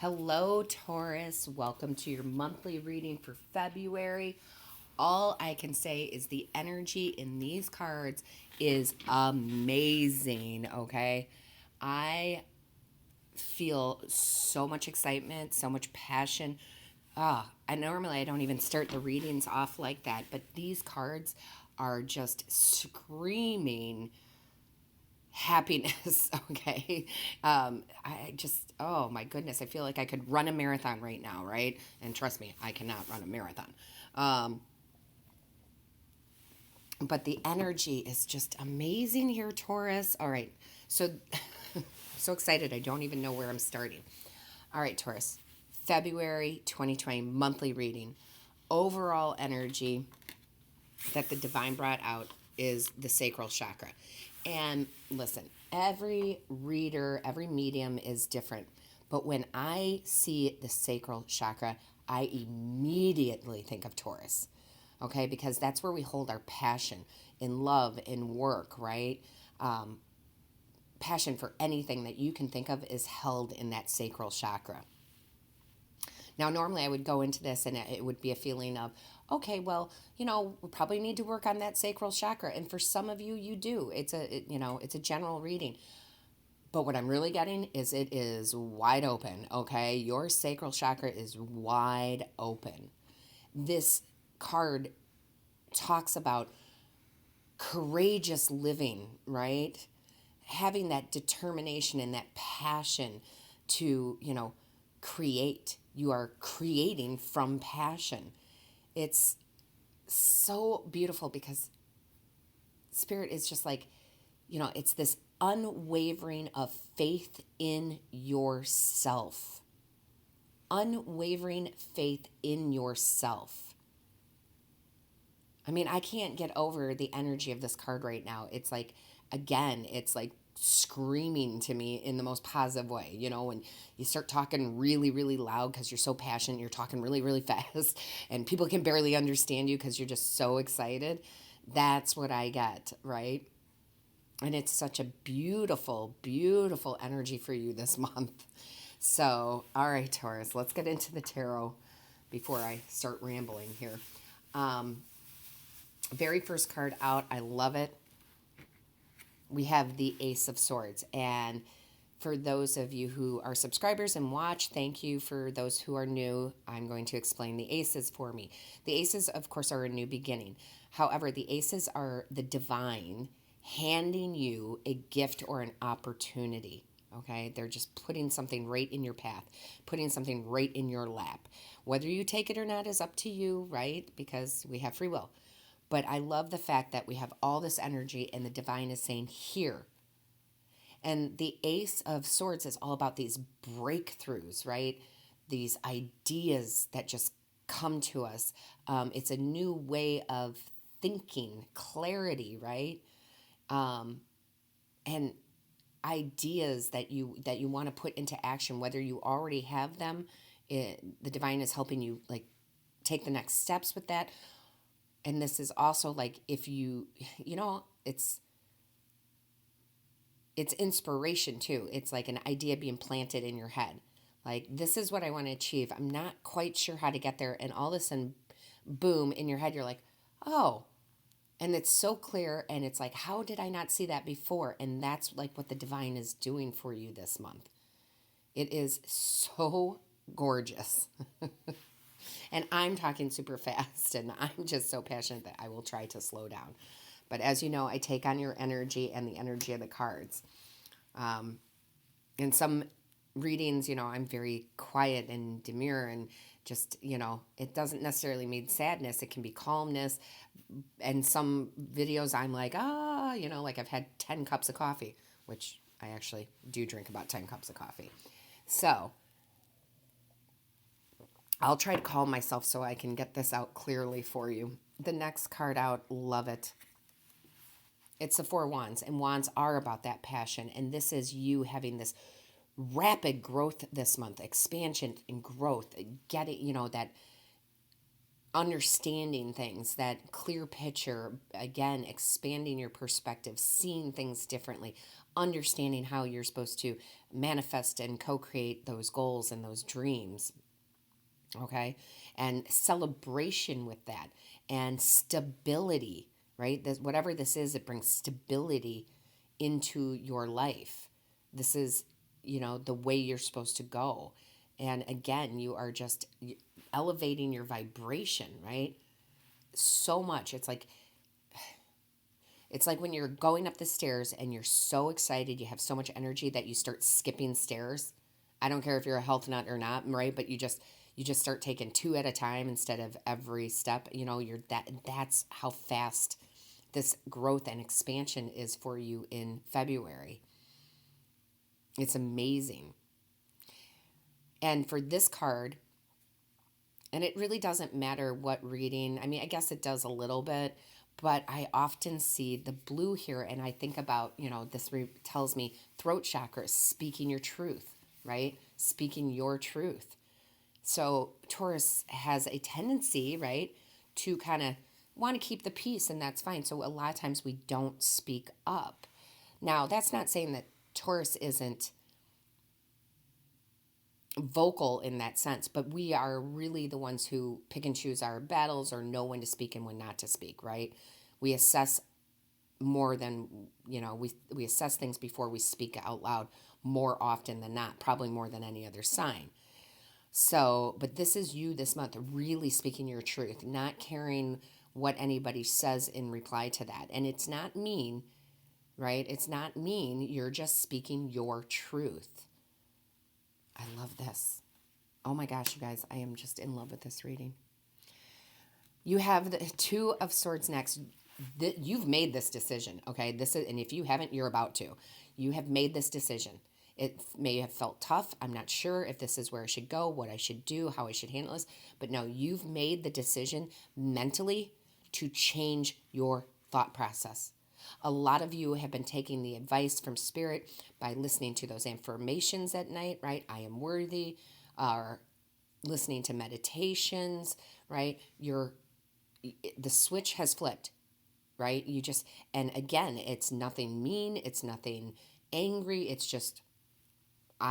Hello, Taurus. Welcome to your monthly reading for February. All I can say is the energy in these cards is amazing, okay? I feel so much excitement, so much passion. I don't even start the readings off like that, but these cards are just screaming happiness. Okay. I just, oh my goodness, I feel like I could run a marathon right now, right? And trust me, I cannot run a marathon. um, but the energy is just amazing here, Taurus. All right, so so excited, I don't even know where I'm starting. All right, Taurus, February 2020 monthly reading. Overall energy that the divine brought out is the sacral chakra. And listen, every reader, every medium is different. But when I see the sacral chakra, I immediately think of Taurus. Okay, because that's where we hold our passion in love, in work, right? Um, Passion for anything that you can think of is held in that sacral chakra. Now, normally I would go into this and it would be a feeling of, okay, well, we probably need to work on that sacral chakra. And for some of you, you do. It's a general reading. But what I'm really getting is it is wide open, okay? Your sacral chakra is wide open. This card talks about courageous living, right? Having that determination and that passion to, create. You are creating from passion. It's so beautiful because spirit is just like, it's this unwavering of faith in yourself. Unwavering faith in yourself. I mean, I can't get over the energy of this card right now. It's like, again, it's like screaming to me in the most positive way. When you start talking really, really loud because you're so passionate, you're talking really, really fast, and people can barely understand you because you're just so excited. That's what I get, right? And it's such a beautiful, beautiful energy for you this month. So, all right, Taurus, let's get into the tarot before I start rambling here. Um, Very first card out, I love it. We have the Ace of Swords. And for those of you who are subscribers and watch, thank you. For those who are new, I'm going to explain the aces for me. The aces, of course, are a new beginning. However, the aces are the divine handing you a gift or an opportunity. Okay, they're just putting something right in your path, putting something right in your lap. Whether you take it or not is up to you, right? Because we have free will. But I love the fact that we have all this energy and the divine is saying, here. And the Ace of Swords is all about these breakthroughs, right? These ideas that just come to us. It's a new way of thinking, clarity, right? And ideas that you want to put into action, whether you already have them. The divine is helping you like take the next steps with that. And this is also like, if it's inspiration too. It's like an idea being planted in your head. Like, this is what I want to achieve. I'm not quite sure how to get there. And all of a sudden, boom, in your head, you're like, oh. And it's so clear. And it's like, how did I not see that before? And that's like what the divine is doing for you this month. It is so gorgeous. And I'm talking super fast, and I'm just so passionate that I will try to slow down. But as you know, I take on your energy and the energy of the cards. In some readings, I'm very quiet and demure, and just, it doesn't necessarily mean sadness. It can be calmness. And some videos, I'm like, like I've had 10 cups of coffee, which I actually do drink about 10 cups of coffee. So I'll try to calm myself so I can get this out clearly for you. The next card out, love it. It's the Four Wands, and wands are about that passion. And this is you having this rapid growth this month, expansion and growth, getting, that understanding things, that clear picture, again, expanding your perspective, seeing things differently, understanding how you're supposed to manifest and co-create those goals and those dreams. Okay. And celebration with that, and stability, right? This, whatever this is, it brings stability into your life. This is, the way you're supposed to go. And again, you are just elevating your vibration, right? So much. It's like when you're going up the stairs and you're so excited, you have so much energy that you start skipping stairs. I don't care if you're a health nut or not, right? But you just start taking two at a time instead of every step. That's how fast this growth and expansion is for you in February. It's amazing. And for this card, and it really doesn't matter what reading. I mean, I guess it does a little bit, but I often see the blue here, and I think about, this tells me throat chakra, speaking your truth, right? Speaking your truth. So Taurus has a tendency, right, to kind of want to keep the peace, and that's fine. So a lot of times we don't speak up. Now, that's not saying that Taurus isn't vocal in that sense, but we are really the ones who pick and choose our battles, or know when to speak and when not to speak, right? We assess more than, we assess things before we speak out loud more often than not, probably more than any other sign. So, but this is you this month, really speaking your truth, not caring what anybody says in reply to that. And it's not mean, right? It's not mean. You're just speaking your truth. I love this. Oh my gosh, you guys, I am just in love with this reading. You have the Two of Swords next. You've made this decision, okay? And if you haven't, you're about to. You have made this decision. It may have felt tough. I'm not sure if this is where I should go, what I should do, how I should handle this. But no, you've made the decision mentally to change your thought process. A lot of you have been taking the advice from Spirit by listening to those affirmations at night, right? I am worthy, or listening to meditations, right? The switch has flipped, right? And again, it's nothing mean, it's nothing angry, it's just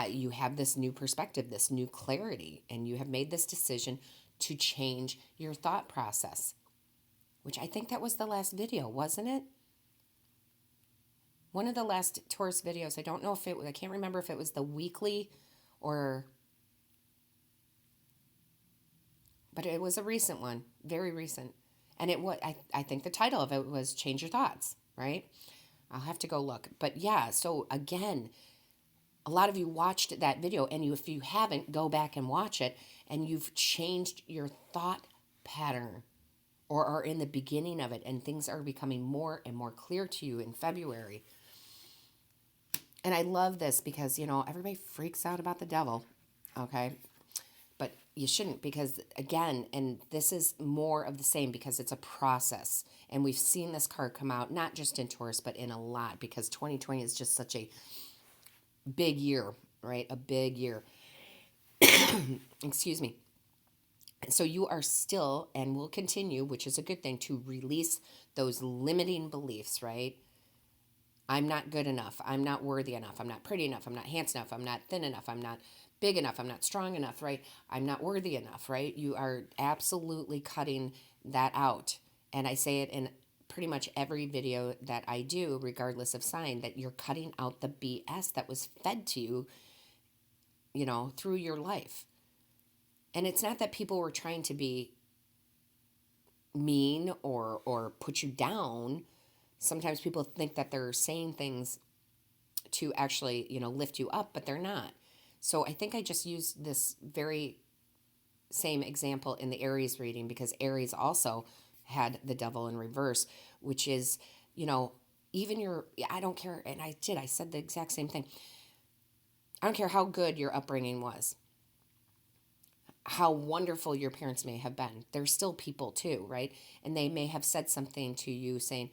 you have this new perspective, this new clarity, and you have made this decision to change your thought process, which I think that was the last video, wasn't it? One of the last Taurus videos. I don't know if I can't remember if it was the weekly but it was a recent one, very recent. And I think the title of it was Change Your Thoughts, right? I'll have to go look. But yeah, so again, a lot of you watched that video, and if you haven't, go back and watch it, and you've changed your thought pattern, or are in the beginning of it, and things are becoming more and more clear to you in February. And I love this because, everybody freaks out about the devil, okay? But you shouldn't, because, again, and this is more of the same because it's a process. And we've seen this card come out, not just in Taurus, but in a lot, because 2020 is just such a big year, right? A big year. Excuse me. So you are still, and will continue, which is a good thing, to release those limiting beliefs, right? I'm not good enough. I'm not worthy enough. I'm not pretty enough. I'm not handsome enough. I'm not thin enough. I'm not big enough. I'm not strong enough, right? I'm not worthy enough, right? You are absolutely cutting that out. And I say it in pretty much every video that I do, regardless of sign, that you're cutting out the BS that was fed to you, through your life. And it's not that people were trying to be mean or put you down. Sometimes people think that they're saying things to actually, lift you up, but they're not. So I think I just used this very same example in the Aries reading, because Aries also had the devil in reverse, which is, even I don't care, and I said the exact same thing. I don't care how good your upbringing was, how wonderful your parents may have been. They're still people too, right? And they may have said something to you saying,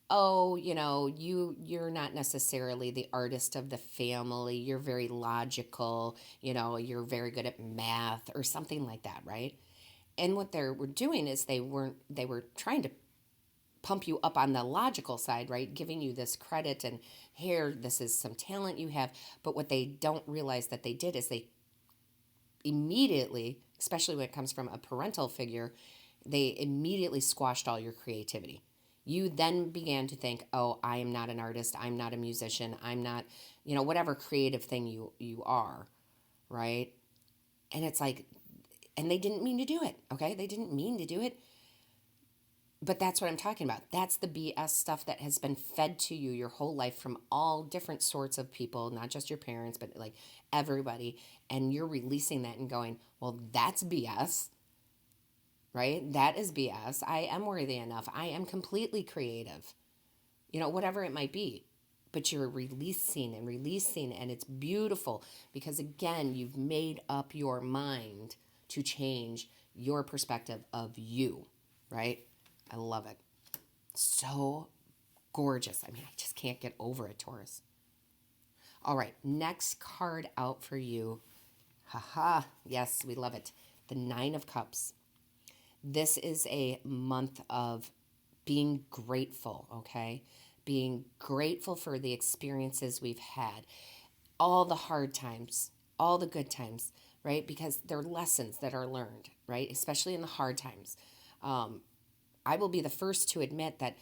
oh, you're not necessarily the artist of the family. You're very logical. You're very good at math or something like that, right? And what they were doing is they were trying to pump you up on the logical side, right? Giving you this credit and here, this is some talent you have. But what they don't realize that they did is they immediately, especially when it comes from a parental figure, they immediately squashed all your creativity. You then began to think, oh, I am not an artist. I'm not a musician. I'm not, whatever creative thing you are, right? And it's like, and they didn't mean to do it, okay? They didn't mean to do it. But that's what I'm talking about. That's the BS stuff that has been fed to you your whole life from all different sorts of people, not just your parents, but like everybody. And you're releasing that and going, well, that's BS, right? That is BS. I am worthy enough. I am completely creative, whatever it might be. But you're releasing and releasing, and it's beautiful because, again, you've made up your mind to change your perspective of you, right? I love it. So gorgeous. I mean, I just can't get over it, Taurus. All right, next card out for you. Haha, yes, we love it. The Nine of Cups. This is a month of being grateful, okay? Being grateful for the experiences we've had, all the hard times, all the good times, right? Because they're lessons that are learned, right? Especially in the hard times. I will be the first to admit that,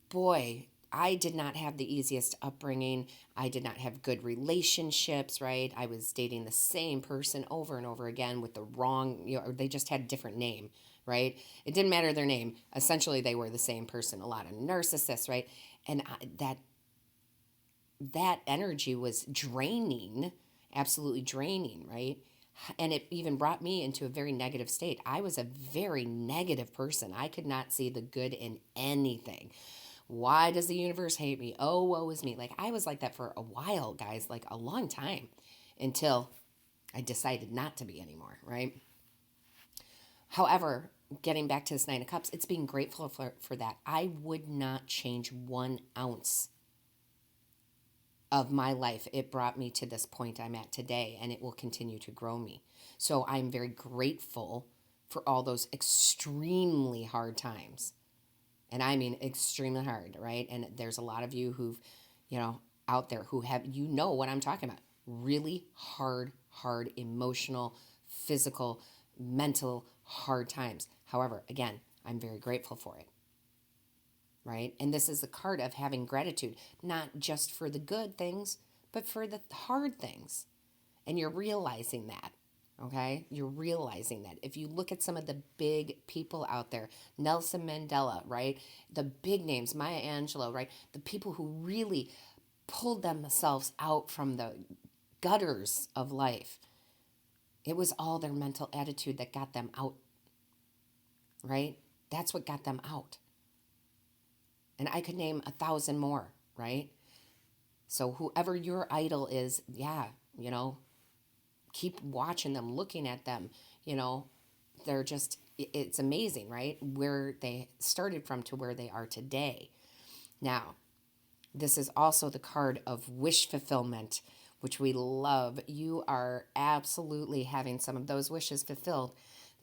boy, I did not have the easiest upbringing. I did not have good relationships, right? I was dating the same person over and over again with the wrong, or they just had a different name, right? It didn't matter their name. Essentially, they were the same person. A lot of narcissists, right? And that energy was draining, absolutely draining, right? And it even brought me into a very negative state. I was a very negative person. I could not see the good in anything. Why does the universe hate me? Oh, woe is me. Like, I was like that for a while, guys, like a long time, until I decided not to be anymore, right? However, getting back to this Nine of Cups, it's being grateful for that. I would not change 1 ounce of my life. It brought me to this point I'm at today, and it will continue to grow me. So I'm very grateful for all those extremely hard times. And I mean extremely hard, right? And there's a lot of you who've, out there who have, what I'm talking about. Really hard, emotional, physical, mental, hard times. However, again, I'm very grateful for it, right? And this is the card of having gratitude, not just for the good things, but for the hard things. And you're realizing that, okay? You're realizing that. If you look at some of the big people out there, Nelson Mandela, right? The big names, Maya Angelou, right? The people who really pulled themselves out from the gutters of life. It was all their mental attitude that got them out, right? That's what got them out. And I could name 1,000 more, right? So whoever your idol is, yeah, keep watching them, looking at them, they're just, it's amazing, right? Where they started from to where they are today. Now, this is also the card of wish fulfillment, which we love. You are absolutely having some of those wishes fulfilled.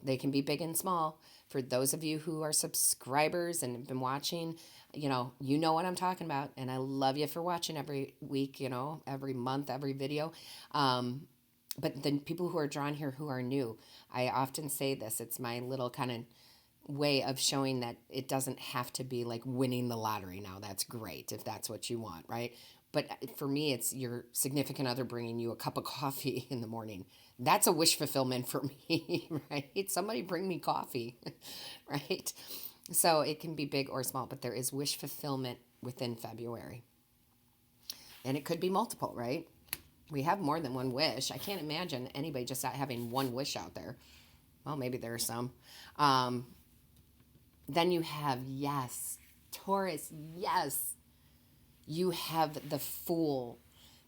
They can be big and small. For those of you who are subscribers and have been watching, you know what I'm talking about. And I love you for watching every week, every month, every video. But the people who are drawn here who are new, I often say this. It's my little kind of way of showing that it doesn't have to be like winning the lottery. Now, that's great if that's what you want, right? But for me, it's your significant other bringing you a cup of coffee in the morning. That's a wish fulfillment for me, right? Somebody bring me coffee, right? So it can be big or small, but there is wish fulfillment within February. And it could be multiple, right? We have more than one wish. I can't imagine anybody just not having one wish out there. Well, maybe there are some. Then you have, yes, Taurus, yes. You have the Fool.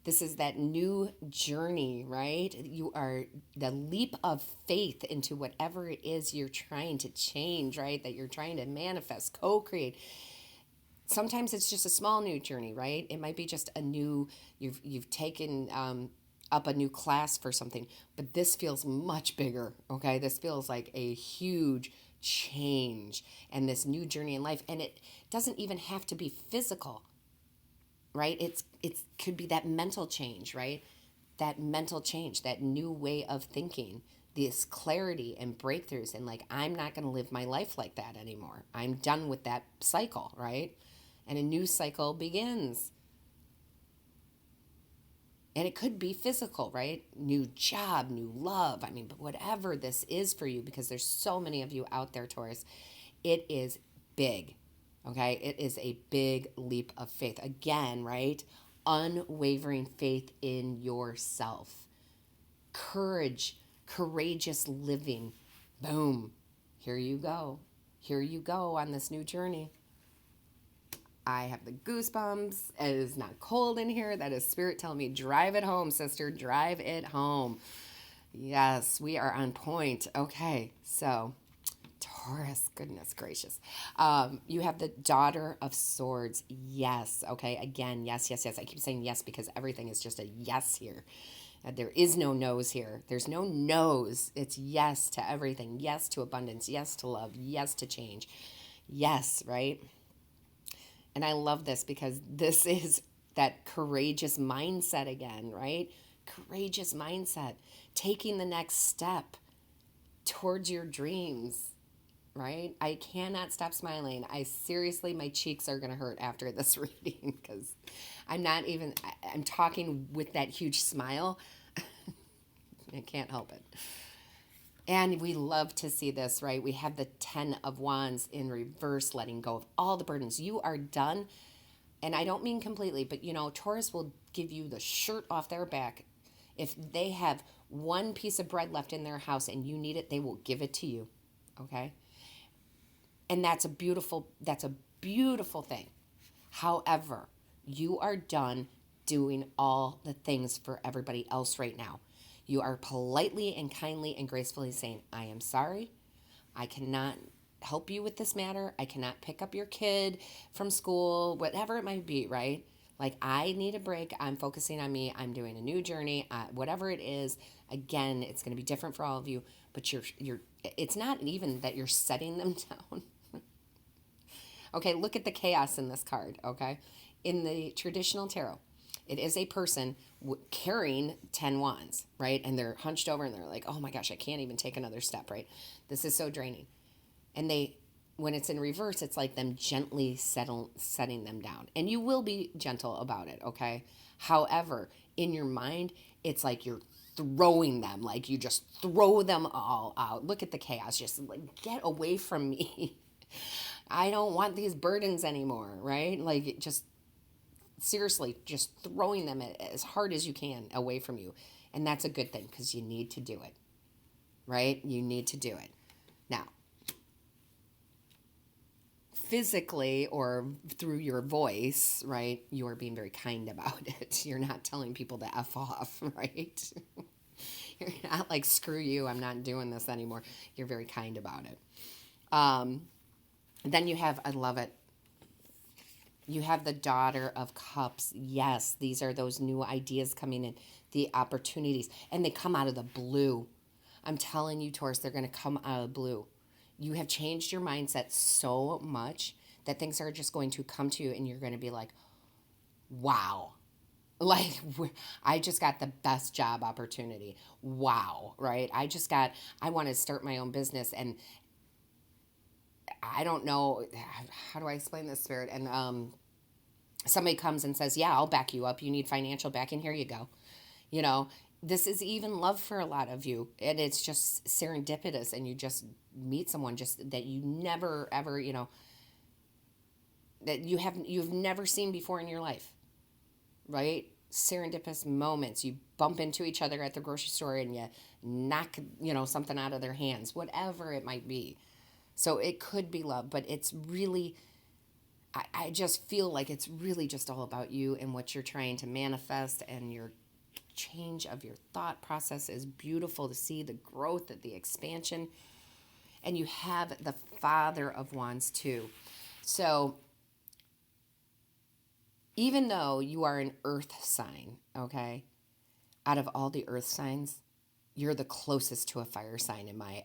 This is that new journey, right? You are the leap of faith into whatever it is you're trying to change, right? That you're trying to manifest, co-create. Sometimes it's just a small new journey, right? It might be just a new, you've taken up a new class for something, but this feels much bigger, okay? This feels like a huge change and this new journey in life, and it doesn't even have to be physical, right? It could be that mental change, right? That mental change, that new way of thinking, this clarity and breakthroughs, and like, I'm not going to live my life like that anymore. I'm done with that cycle, right? And a new cycle begins. And it could be physical, right? New job, new love. I mean, but whatever this is for you, because there's so many of you out there, Taurus, it is big, okay? It is a big leap of faith. Again, right? Unwavering faith in yourself. Courage, courageous living. Boom. Here you go. Here you go on this new journey. I have the goosebumps. It is not cold in here. That is spirit telling me, drive it home, sister. Drive it home. Yes, we are on point. Okay, so Taurus, goodness gracious. You have the Daughter of Swords. Yes, okay, again, yes, yes, yes. I keep saying yes because everything is just a yes here. There is no no's here. There's no no's. It's yes to everything. Yes to abundance. Yes to love. Yes to change. Yes, right? And I love this because this is that courageous mindset again, right? Courageous mindset. Taking the next step towards your dreams, right? I cannot stop smiling. I seriously, my cheeks are going to hurt after this reading because I'm talking with that huge smile. I can't help it. And we love to see this, right? We have the 10 of Wands in reverse, letting go of all the burdens. You are done. And I don't mean completely, but Taurus will give you the shirt off their back. If they have one piece of bread left in their house and you need it, they will give it to you. Okay? And that's a beautiful thing. However, you are done doing all the things for everybody else right now. You are politely and kindly and gracefully saying, I am sorry. I cannot help you with this matter. I cannot pick up your kid from school, whatever it might be, right? Like, I need a break. I'm focusing on me. I'm doing a new journey, whatever it is. Again, it's going to be different for all of you, but it's not even that you're setting them down. Okay, look at the chaos in this card, okay? In the traditional tarot, it is a person carrying 10 wands, right? And they're hunched over and they're like, oh my gosh, I can't even take another step, right? This is so draining. And when it's in reverse, it's like them gently setting them down. And you will be gentle about it, okay? However, in your mind, it's like you're throwing them, like you just throw them all out. Look at the chaos, just like, get away from me. I don't want these burdens anymore, right? Like, just seriously, just throwing them as hard as you can away from you. And that's a good thing because you need to do it, right? You need to do it. Now, physically or through your voice, right, you are being very kind about it. You're not telling people to F off, right? You're not like, screw you, I'm not doing this anymore. You're very kind about it. Then you have, I love it, you have the Daughter of Cups. Yes, these are those new ideas coming in, the opportunities, and they come out of the blue. I'm telling you, Taurus, they're going to come out of the blue. You have changed your mindset so much that things are just going to come to you and you're going to be like, wow. Like, I just got the best job opportunity. Wow, right? I want to start my own business and I don't know, how do I explain this, Spirit? And somebody comes and says, yeah, I'll back you up. You need financial backing. Here you go. This is even love for a lot of you. And it's just serendipitous. And you just meet someone just that you never, ever, that you've never seen before in your life, right? Serendipitous moments. You bump into each other at the grocery store and you knock, something out of their hands, whatever it might be. So it could be love, but it's really, I just feel like it's really just all about you and what you're trying to manifest, and your change of your thought process is beautiful to see, the growth, the expansion. And you have the Father of Wands too. So even though you are an earth sign, okay, out of all the earth signs, you're the closest to a fire sign in my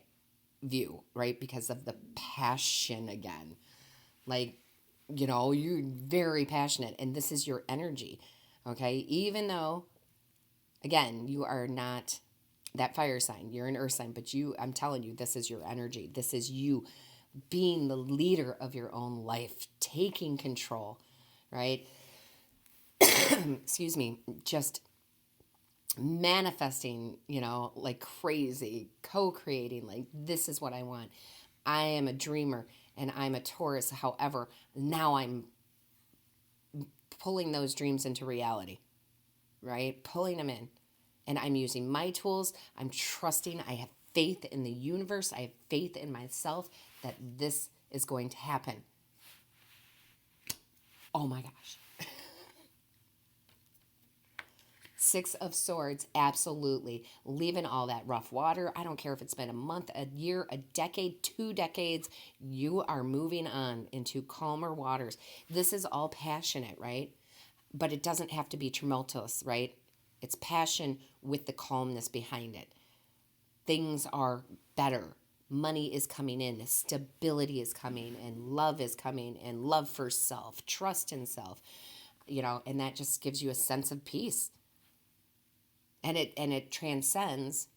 view, right? Because of the passion again. Like, you're very passionate, and this is your energy, okay? Even though, again, you are not that fire sign, you're an earth sign, but I'm telling you, this is your energy. This is you being the leader of your own life, taking control, right? Excuse me, just manifesting, like crazy, co-creating, like this is what I want. I am a dreamer and I'm a Taurus. However, now I'm pulling those dreams into reality, right? Pulling them in. And I'm using my tools. I'm trusting. I have faith in the universe. I have faith in myself that this is going to happen. Oh my gosh. Six of Swords, absolutely. Leaving all that rough water. I don't care if it's been a month, a year, a decade, 2 decades. You are moving on into calmer waters. This is all passionate, right? But it doesn't have to be tumultuous, right? It's passion with the calmness behind it. Things are better. Money is coming in. Stability is coming. And love is coming. And love for self. Trust in self. And that just gives you a sense of peace. And it transcends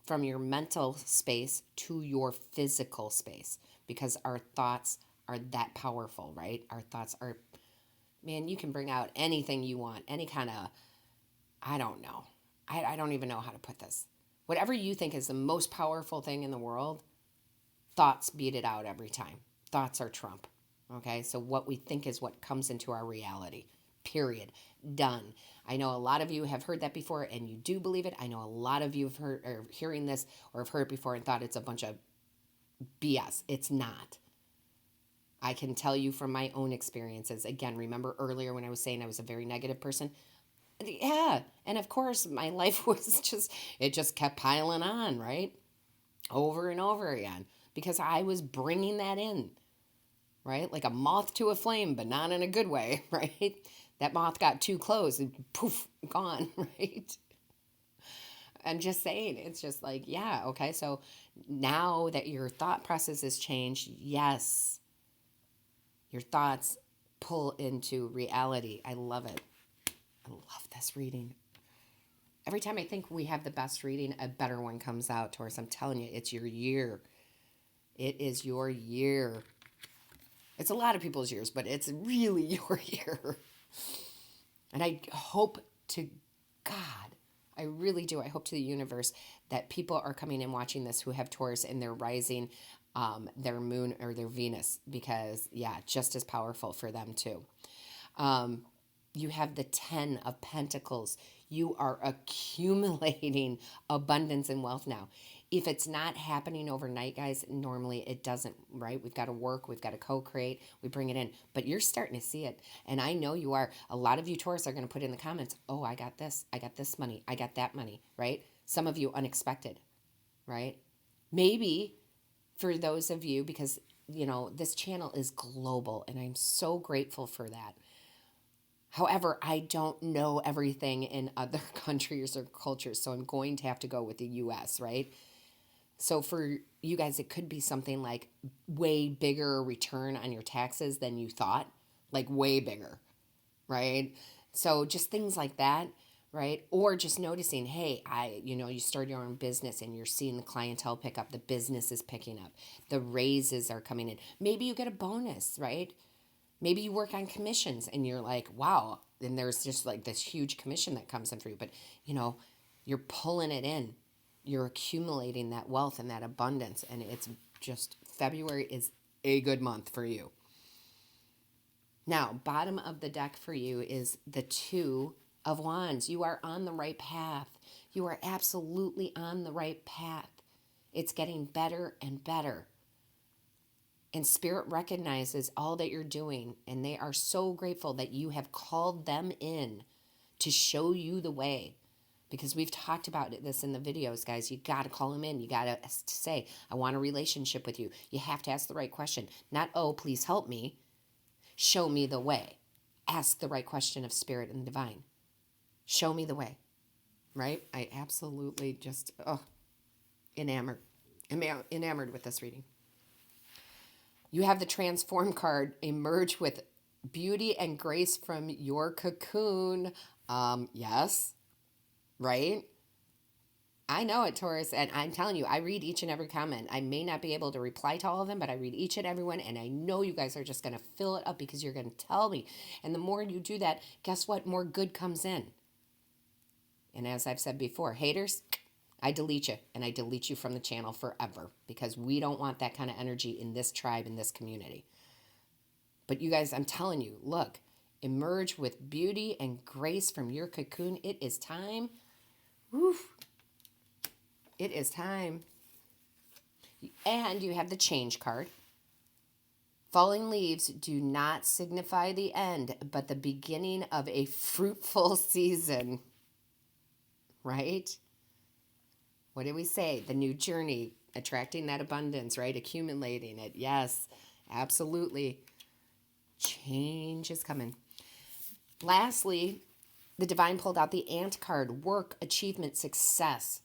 from your mental space to your physical space, because our thoughts are that powerful, right? Our thoughts are, man, you can bring out anything you want, any kind of, I don't know. I don't even know how to put this. Whatever you think is the most powerful thing in the world, thoughts beat it out every time. Thoughts are Trump, okay? So what we think is what comes into our reality, period. Done. I know a lot of you have heard that before and you do believe it. I know a lot of you have heard or hearing this or have heard it before and thought it's a bunch of BS. It's not. I can tell you from my own experiences. Again, remember earlier when I was saying I was a very negative person? Yeah. And of course, my life was it just kept piling on, right? Over and over again, because I was bringing that in, right? Like a moth to a flame, but not in a good way, right? That moth got too close and poof, gone, right? I'm just saying, it's just like, yeah, okay. So now that your thought process has changed, yes, your thoughts pull into reality. I love it. I love this reading. Every time I think we have the best reading, a better one comes out, Taurus. I'm telling you, it's your year. It is your year. It's a lot of people's years, but it's really your year. And I hope to God, I really do. I hope to the universe that people are coming and watching this who have Taurus in their rising, their moon or their Venus, because, yeah, just as powerful for them too. You have the 10 of Pentacles. You are accumulating abundance and wealth now. If it's not happening overnight, guys, normally it doesn't, right? We've got to work. We've got to co-create. We bring it in. But you're starting to see it. And I know you are. A lot of you Taurus are going to put in the comments, oh, I got this. I got this money. I got that money, right? Some of you unexpected, right? Maybe for those of you, because, this channel is global, and I'm so grateful for that. However, I don't know everything in other countries or cultures, so I'm going to have to go with the US, right? So for you guys, it could be something like way bigger return on your taxes than you thought, like way bigger, right? So just things like that, right? Or just noticing, hey, you start your own business and you're seeing the clientele pick up, the business is picking up, the raises are coming in. Maybe you get a bonus, right? Maybe you work on commissions and you're like, wow, and there's just like this huge commission that comes in for you. But, you're pulling it in. You're accumulating that wealth and that abundance. And it's just, February is a good month for you. Now, bottom of the deck for you is the 2 of Wands. You are on the right path. You are absolutely on the right path. It's getting better and better. And Spirit recognizes all that you're doing, and they are so grateful that you have called them in to show you the way. Because we've talked about this in the videos, guys. You got to call them in. You got to say, I want a relationship with you. You have to ask the right question. Not, oh, please help me. Show me the way. Ask the right question of Spirit and Divine. Show me the way. right? I absolutely just, enamored. Enamored with this reading. You have the transform card, emerge with beauty and grace from your cocoon. Yes, right? I know it, Taurus, and I'm telling you, I read each and every comment. I may not be able to reply to all of them, but I read each and every one, and I know you guys are just going to fill it up because you're going to tell me. And the more you do that, guess what? More good comes in. And as I've said before, haters, I delete you, and I delete you from the channel forever because we don't want that kind of energy in this tribe, in this community. But you guys, I'm telling you, look, emerge with beauty and grace from your cocoon. It is time. Woof. It is time. And you have the change card. Falling leaves do not signify the end, but the beginning of a fruitful season. Right? What did we say? The new journey, attracting that abundance, right? Accumulating it. Yes, absolutely. Change is coming. Lastly, the divine pulled out the ant card, work, achievement, success.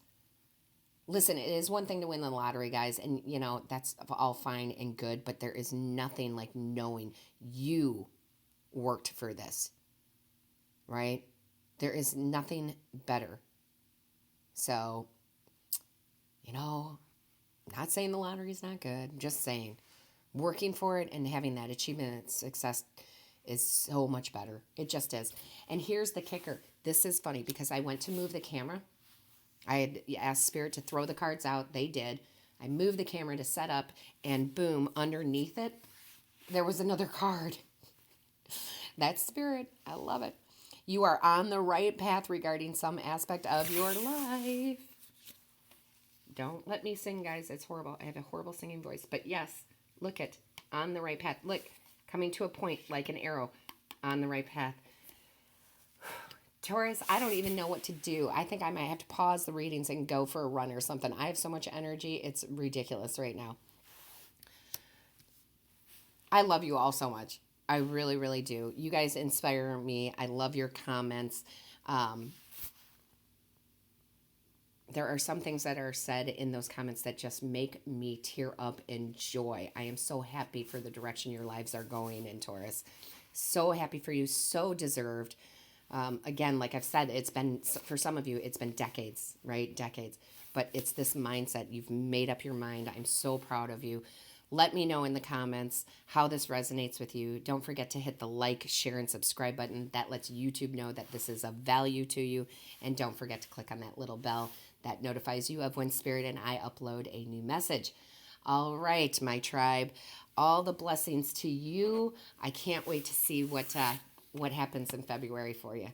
Listen, it is one thing to win the lottery, guys, and that's all fine and good, but there is nothing like knowing you worked for this, right? There is nothing better. So, not saying the lottery is not good, just saying working for it and having that achievement and success is so much better. It just is. And here's the kicker. This is funny because I went to move the camera. I had asked Spirit to throw the cards out. They did. I moved the camera to set up, and boom, underneath it, there was another card. That's Spirit. I love it. You are on the right path regarding some aspect of your life. Don't let me sing, guys. It's horrible. I have a horrible singing voice. But yes, look at on the right path. Look, coming to a point like an arrow on the right path. Taurus, I don't even know what to do. I think I might have to pause the readings and go for a run or something. I have so much energy. It's ridiculous right now. I love you all so much. I really, really do. You guys inspire me. I love your comments. There are some things that are said in those comments that just make me tear up in joy. I am so happy for the direction your lives are going in, Taurus. So happy for you. So deserved. Again, like I've said, it's been, for some of you, it's been decades, right? Decades. But it's this mindset. You've made up your mind. I'm so proud of you. Let me know in the comments how this resonates with you. Don't forget to hit the like, share, and subscribe button. That lets YouTube know that this is of value to you. And don't forget to click on that little bell that notifies you of when Spirit and I upload a new message. All right, my tribe. All the blessings to you. I can't wait to see what happens in February for you.